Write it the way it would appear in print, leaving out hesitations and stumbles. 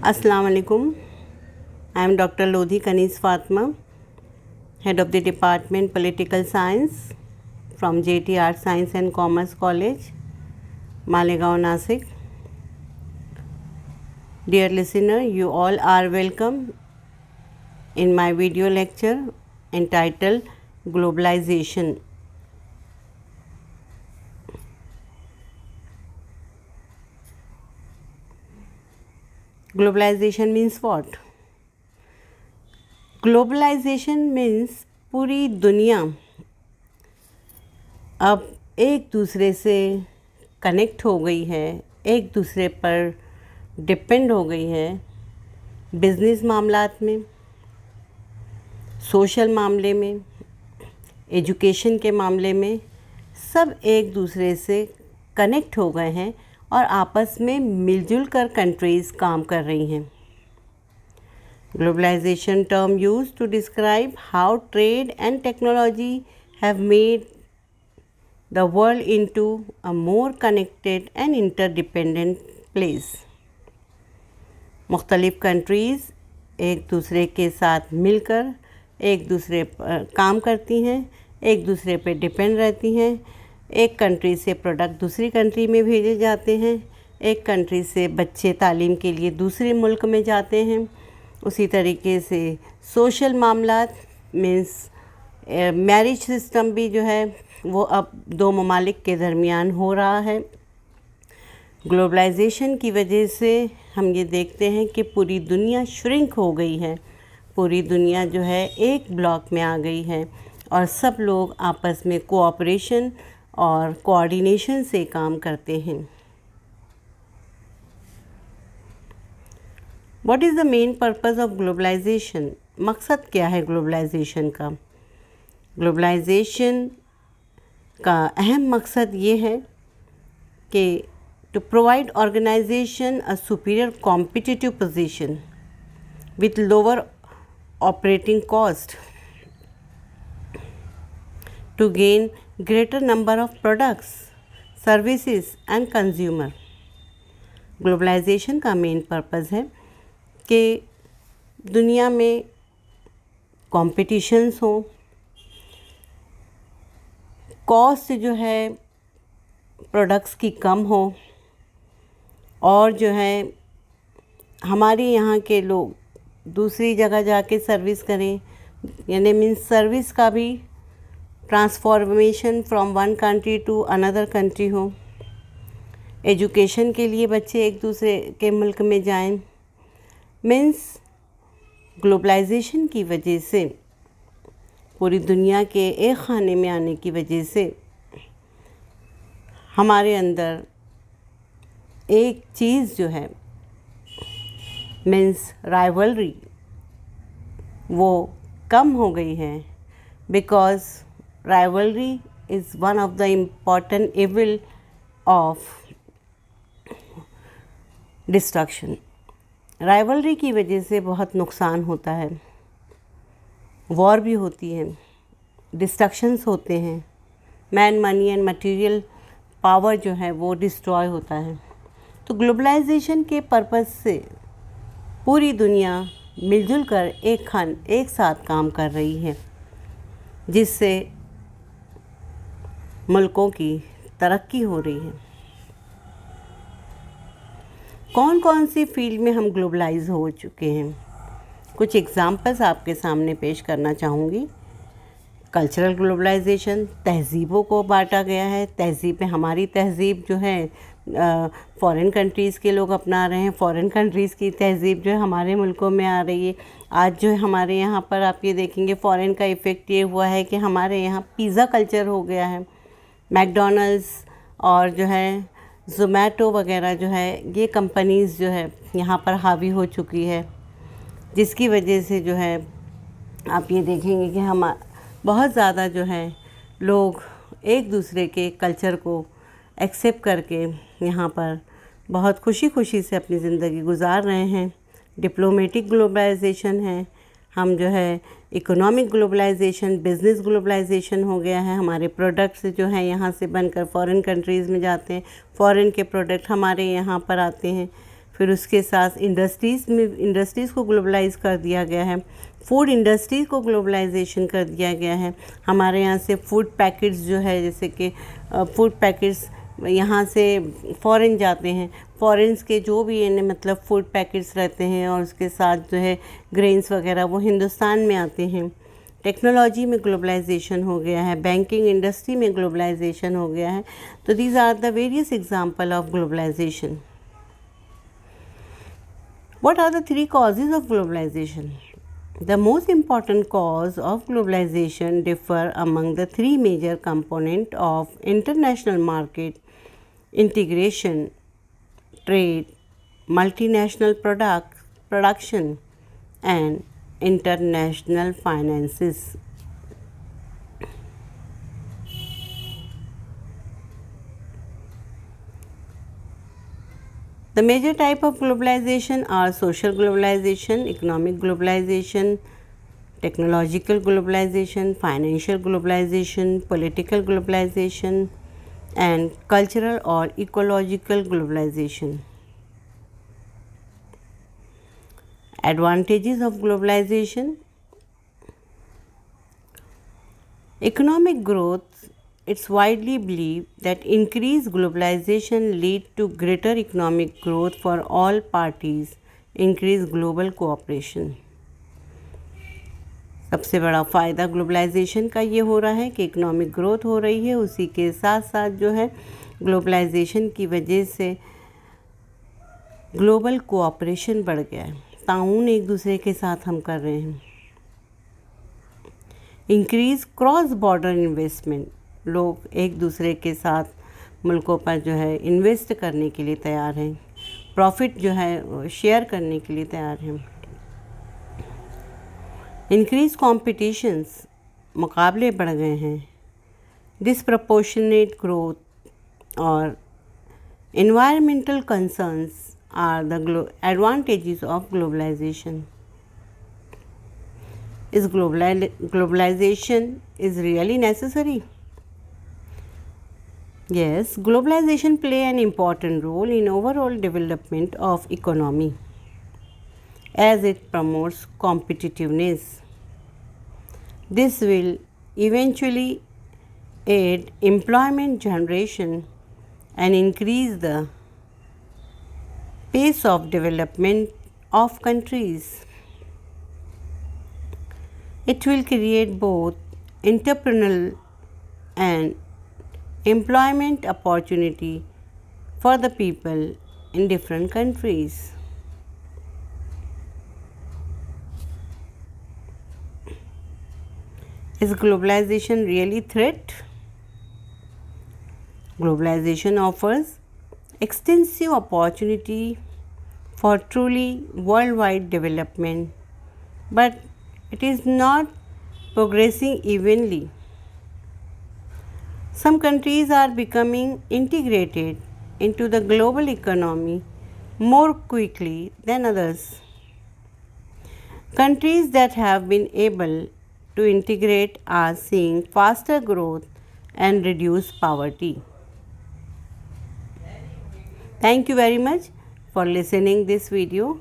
Assalamu alaikum. I am Dr. Lodhi Kanis Fatma, Head of the Department Political Science from JT Art Science and Commerce College, Malegaon, Nasik. Dear listener, you all are welcome in my video lecture entitled Globalization. Globalization means what? Globalization means पूरी दुनिया अब एक दूसरे से connect हो गई है, एक दूसरे पर डिपेंड हो गई है। बिज़नेस मामलात में, सोशल मामले में, एजुकेशन के मामले में सब एक दूसरे से कनेक्ट हो गए हैं और आपस में मिलजुल कर कंट्रीज़ काम कर रही हैं। Globalization term used to describe how trade and technology have made the world into a more connected and interdependent place. मुख्तलिफ़ कंट्रीज़ एक दूसरे के साथ मिलकर एक दूसरे पर काम करती हैं, एक दूसरे पे डिपेंड रहती हैं। एक कंट्री से प्रोडक्ट दूसरी कंट्री में भेजे जाते हैं, एक कंट्री से बच्चे तालीम के लिए दूसरे मुल्क में जाते हैं। उसी तरीके से सोशल मामलात मीन्स मैरिज सिस्टम भी जो है वो अब दो ममालिक के दरमियान हो रहा है। ग्लोबलाइजेशन की वजह से हम ये देखते हैं कि पूरी दुनिया श्रिंक हो गई है, पूरी दुनिया जो है एक ब्लॉक में आ गई है और सब लोग आपस में कोऑपरेशन और कोऑर्डिनेशन से काम करते हैं। What is the main purpose of globalization? मकसद क्या है ग्लोबलाइजेशन का? ग्लोबलाइजेशन का अहम मकसद ये है कि to provide organization a superior competitive position with lower operating cost to gain greater number of products, services and consumer. Globalization का मेन पर्पस है कि दुनिया में कॉम्पिटिशन्स हो, कॉस्ट जो है प्रोडक्ट्स की कम हो और जो है हमारे यहाँ के लोग दूसरी जगह जाके सर्विस करें, यानी मीन्स सर्विस का भी transformation from one country to another country हो। एजुकेशन के लिए बच्चे एक दूसरे के मुल्क में जाएं। मीन्स ग्लोबलाइजेशन की वजह से पूरी दुनिया के एक खाने में आने की वजह से हमारे अंदर एक चीज़ जो है मीन्स राइवलरी वो कम हो गई है। Because rivalry is one of the important evil of destruction. rivalry की वजह से बहुत नुकसान होता है, वॉर भी होती है, डिस्ट्रक्शंस होते हैं, man money and material power जो है वो डिस्ट्रॉय होता है। तो ग्लोबलाइजेशन के पर्पज़ से पूरी दुनिया मिलजुल कर एक साथ काम कर रही है, जिससे मुल्कों की तरक्की हो रही है। कौन कौन सी फील्ड में हम ग्लोबलाइज हो चुके हैं? कुछ एग्ज़ाम्पल्स आपके सामने पेश करना चाहूँगी। कल्चरल ग्लोबलाइजेशन, तहज़ीबों को बांटा गया है। तहज़ीब में हमारी तहज़ीब जो है फ़ॉरेन कंट्रीज़ के लोग अपना रहे हैं, फ़ॉरेन कंट्रीज़ की तहज़ीब जो है हमारे मुल्कों में आ रही है। आज जो है हमारे यहाँ पर आप ये देखेंगे फ़ॉरेन का इफ़ेक्ट ये हुआ है कि हमारे यहाँ पिज़्ज़ा कल्चर हो गया है। मैकडॉनल्ड्स और जो है ज़ोमैटो वगैरह जो है ये कंपनीज़ जो है यहाँ पर हावी हो चुकी है, जिसकी वजह से जो है आप ये देखेंगे कि हम बहुत ज़्यादा जो है लोग एक दूसरे के कल्चर को एक्सेप्ट करके यहाँ पर बहुत खुशी से अपनी ज़िंदगी गुजार रहे हैं। डिप्लोमेटिक ग्लोबलाइजेशन है, हम जो है इकोनॉमिक ग्लोबलाइजेशन, बिज़नेस ग्लोबलाइजेशन हो गया है। हमारे प्रोडक्ट्स जो हैं यहाँ से बनकर फ़ॉरेन कंट्रीज़ में जाते हैं, फ़ॉरेन के प्रोडक्ट हमारे यहाँ पर आते हैं। फिर उसके साथ इंडस्ट्रीज़ को ग्लोबलाइज कर दिया गया है। फूड इंडस्ट्रीज़ को ग्लोबलाइजेशन कर दिया गया है। हमारे यहाँ से फूड पैकेट्स जो है, जैसे कि फूड पैकेट्स यहाँ से फ़ॉरेन जाते हैं, फ़ॉरेन्स के जो भी मतलब फूड पैकेट्स रहते हैं और उसके साथ जो है ग्रेन्स वगैरह वो हिंदुस्तान में आते हैं। टेक्नोलॉजी में ग्लोबलाइजेशन हो गया है, बैंकिंग इंडस्ट्री में ग्लोबलाइजेशन हो गया है। तो these are the various example of globalization. What are the three causes of globalization? The most important cause of globalization differ among the three major components of international market integration, trade, multinational production, and international finances. The major type of globalization are social globalization, economic globalization, technological globalization, financial globalization, political globalization, and cultural or ecological globalization. Advantages of globalization: economic growth. It's widely believed that increased globalization lead to greater economic growth for all parties, increased global cooperation. सबसे बड़ा फ़ायदा globalisation का ये हो रहा है कि economic growth हो रही है, उसी के साथ साथ जो है ग्लोबलाइजेशन की वजह से ग्लोबल कोऑपरेशन बढ़ गया है, ताउन एक दूसरे के साथ हम कर रहे हैं। इंक्रीज़ क्रॉस बॉर्डर इन्वेस्टमेंट, लोग एक दूसरे के साथ मुल्कों पर जो है इन्वेस्ट करने के लिए तैयार हैं, प्रॉफिट जो है शेयर करने के लिए तैयार हैं। इंक्रीज कॉम्पिटिशन्स, मुकाबले बढ़ गए हैं। डिसप्रपोर्शनेट ग्रोथ और environmental concerns are the advantages of globalization. Is globalization is really necessary? Yes, globalization play an important role in overall development of economy as it promotes competitiveness. This will eventually aid employment generation and increase the pace of development of countries. It will create both entrepreneurial and employment opportunity for the people in different countries. Is globalization really a threat? Globalization offers extensive opportunity for truly worldwide development, but it is not progressing evenly. Some countries are becoming integrated into the global economy more quickly than others. Countries that have been able to integrate are seeing faster growth and reduced poverty. Thank you very much for listening this video.